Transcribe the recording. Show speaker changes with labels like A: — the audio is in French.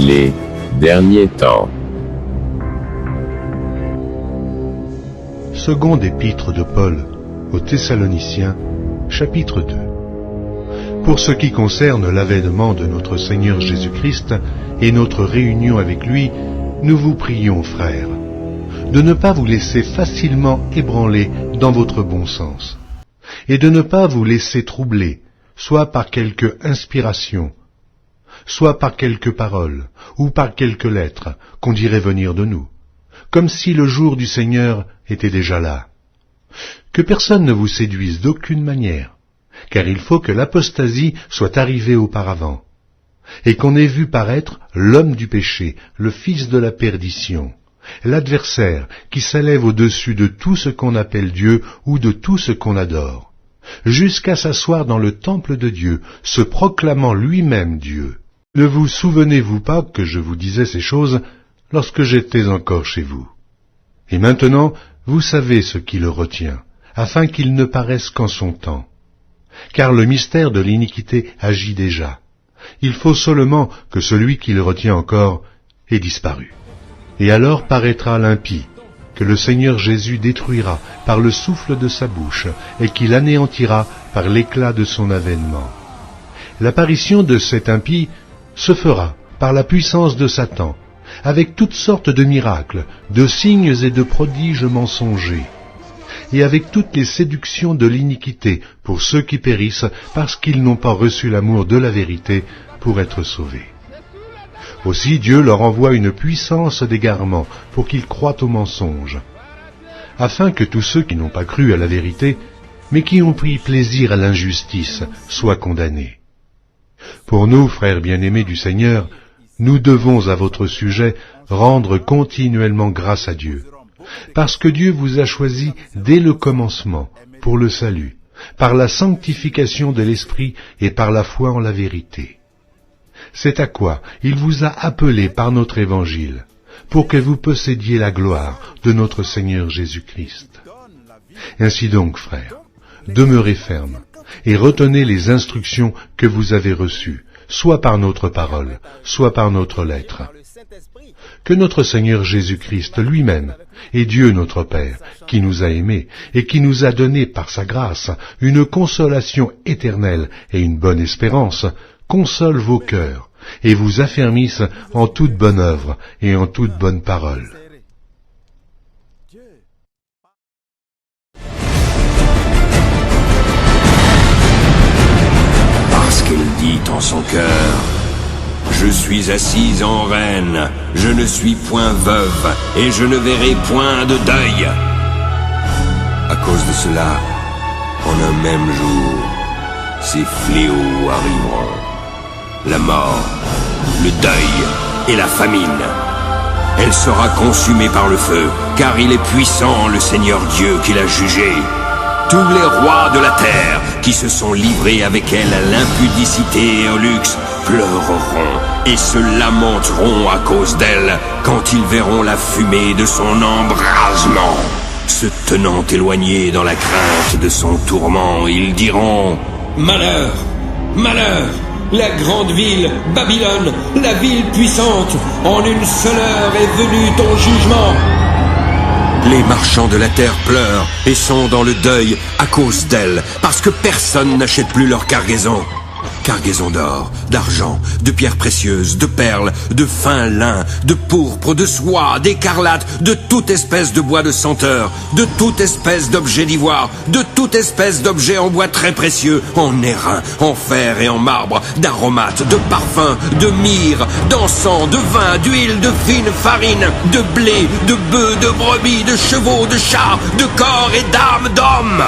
A: Les derniers temps.
B: Seconde épître de Paul aux Thessaloniciens, chapitre 2. Pour ce qui concerne l'avènement de notre Seigneur Jésus-Christ et notre réunion avec lui, nous vous prions, frères, de ne pas vous laisser facilement ébranler dans votre bon sens, et de ne pas vous laisser troubler, soit par quelque inspiration, soit par quelques paroles, ou par quelques lettres qu'on dirait venir de nous, comme si le jour du Seigneur était déjà là. Que personne ne vous séduise d'aucune manière, car il faut que l'apostasie soit arrivée auparavant, et qu'on ait vu paraître l'homme du péché, le fils de la perdition, l'adversaire qui s'élève au-dessus de tout ce qu'on appelle Dieu ou de tout ce qu'on adore, jusqu'à s'asseoir dans le temple de Dieu, se proclamant lui-même Dieu. Ne vous souvenez-vous pas que je vous disais ces choses lorsque j'étais encore chez vous? Et maintenant, vous savez ce qui le retient, afin qu'il ne paraisse qu'en son temps. Car le mystère de l'iniquité agit déjà. Il faut seulement que celui qui le retient encore ait disparu. Et alors paraîtra l'impie, que le Seigneur Jésus détruira par le souffle de sa bouche, et qu'il anéantira par l'éclat de son avènement. L'apparition de cet impie se fera par la puissance de Satan, avec toutes sortes de miracles, de signes et de prodiges mensongers, et avec toutes les séductions de l'iniquité pour ceux qui périssent parce qu'ils n'ont pas reçu l'amour de la vérité pour être sauvés. Aussi Dieu leur envoie une puissance d'égarement pour qu'ils croient au mensonge, afin que tous ceux qui n'ont pas cru à la vérité, mais qui ont pris plaisir à l'injustice, soient condamnés. Pour nous, frères bien-aimés du Seigneur, nous devons à votre sujet rendre continuellement grâce à Dieu, parce que Dieu vous a choisi dès le commencement pour le salut, par la sanctification de l'Esprit et par la foi en la vérité. C'est à quoi il vous a appelé par notre évangile, pour que vous possédiez la gloire de notre Seigneur Jésus-Christ. Ainsi donc, frères, demeurez fermes et retenez les instructions que vous avez reçues, soit par notre parole, soit par notre lettre. Que notre Seigneur Jésus-Christ lui-même, et Dieu notre Père, qui nous a aimés et qui nous a donné par sa grâce une consolation éternelle et une bonne espérance, console vos cœurs et vous affermisse en toute bonne œuvre et en toute bonne parole.
C: Parce qu'elle dit en son cœur: je suis assise en reine, je ne suis point veuve, et je ne verrai point de deuil. À cause de cela, en un même jour, ces fléaux arriveront: la mort, le deuil et la famine. Elle sera consumée par le feu, car il est puissant, le Seigneur Dieu qui l'a jugé. Tous les rois de la terre qui se sont livrés avec elle à l'impudicité et au luxe pleureront et se lamenteront à cause d'elle quand ils verront la fumée de son embrasement. Se tenant éloignés dans la crainte de son tourment, ils diront: malheur, malheur, la grande ville, Babylone, la ville puissante, en une seule heure est venu ton jugement. Les marchands de la terre pleurent et sont dans le deuil à cause d'elle, parce que personne n'achète plus leur cargaison. Cargaison d'or, d'argent, de pierres précieuses, de perles, de fin lin, de pourpre, de soie, d'écarlate, de toute espèce de bois de senteur, de toute espèce d'objet d'ivoire, de toute espèce d'objet en bois très précieux, en airain, en fer et en marbre, d'aromates, de parfums, de myrrhe, d'encens, de vin, d'huile, de fine farine, de blé, de bœufs, de brebis, de chevaux, de chars, de corps et d'âmes d'hommes.